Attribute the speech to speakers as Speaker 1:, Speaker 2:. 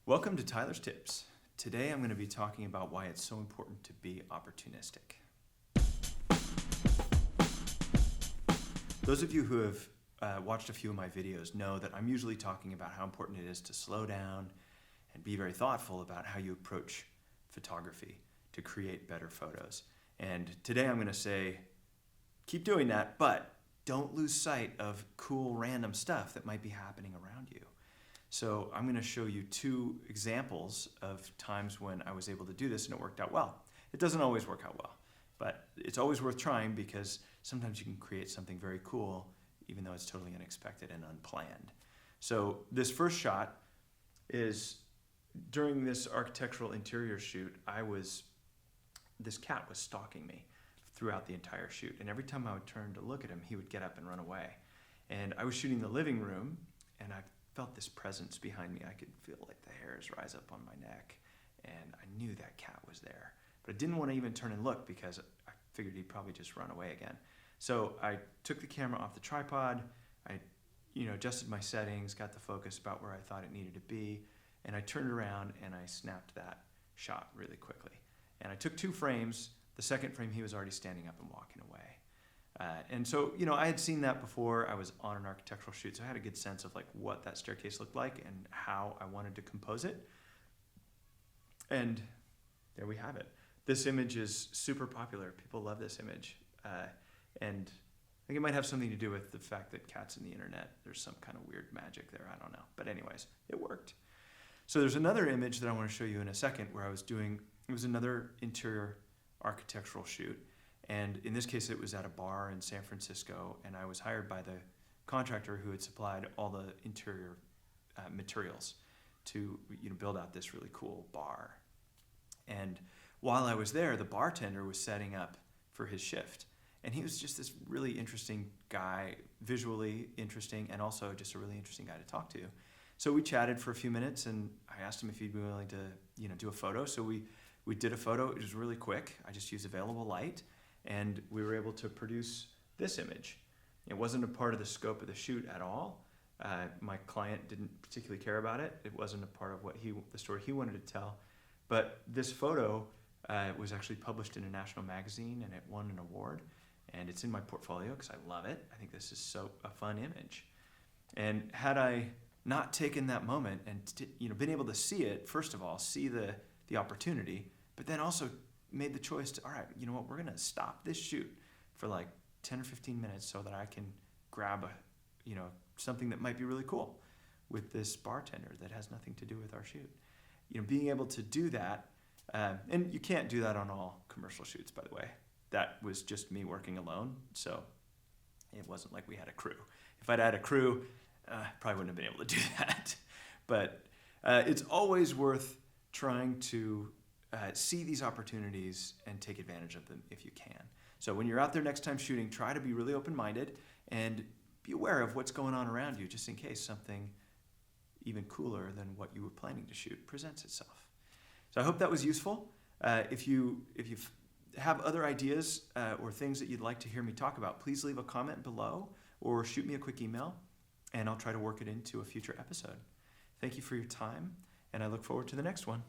Speaker 1: Welcome to Tyler's Tips. Today I'm going to be talking about why it's so important to be opportunistic. Those of you who have watched a few of my videos know that I'm usually talking about how important it is to slow down and be very thoughtful about how you approach photography to create better photos. And today I'm going to say, keep doing that, but don't lose sight of cool random stuff that might be happening around you. So I'm going to show you two examples of times when I was able to do this and it worked out well. It doesn't always work out well, but it's always worth trying because sometimes you can create something very cool even though it's totally unexpected and unplanned. So this first shot is during this architectural interior shoot. This cat was stalking me throughout the entire shoot, and every time I would turn to look at him, he would get up and run away. And I was shooting the living room, and I felt this presence behind me. I could feel like the hairs rise up on my neck, and I knew that cat was there. But I didn't want to even turn and look because I figured he'd probably just run away again. So I took the camera off the tripod, I adjusted my settings, got the focus about where I thought it needed to be, and I turned around and I snapped that shot really quickly. And I took 2 frames. The second frame, he was already standing up and walking away. And so, I had seen that before. I was on an architectural shoot, so I had a good sense of what that staircase looked like and how I wanted to compose it. And there we have it. This image is super popular. People love this image. And I think it might have something to do with the fact that cats in the internet, there's some kind of weird magic there. I don't know. But anyways, it worked. So there's another image that I want to show you in a second where it was another interior architectural shoot. And in this case, it was at a bar in San Francisco, and I was hired by the contractor who had supplied all the interior materials to build out this really cool bar. And while I was there, the bartender was setting up for his shift. And he was just this really interesting guy, visually interesting, and also just a really interesting guy to talk to. So we chatted for a few minutes, and I asked him if he'd be willing to do a photo. So we did a photo. It was really quick. I just used available light, and we were able to produce this image. It wasn't a part of the scope of the shoot at all. My client didn't particularly care about it. It wasn't a part of the story he wanted to tell. But this photo was actually published in a national magazine, and it won an award. And it's in my portfolio because I love it. I think this is a fun image. And had I not taken that moment and been able to see it, first of all, see the opportunity, but then also made the choice to, all right, you know what, we're going to stop this shoot for 10 or 15 minutes so that I can grab something that might be really cool with this bartender that has nothing to do with our shoot. Being able to do that, and you can't do that on all commercial shoots, by the way. That was just me working alone, so it wasn't like we had a crew. If I'd had a crew, probably wouldn't have been able to do that. But it's always worth trying to see these opportunities and take advantage of them if you can. So when you're out there next time shooting, try to be really open-minded and be aware of what's going on around you, just in case something even cooler than what you were planning to shoot presents itself. So I hope that was useful. If you have other ideas or things that you'd like to hear me talk about, please leave a comment below or shoot me a quick email, and I'll try to work it into a future episode. Thank you for your time, and I look forward to the next one.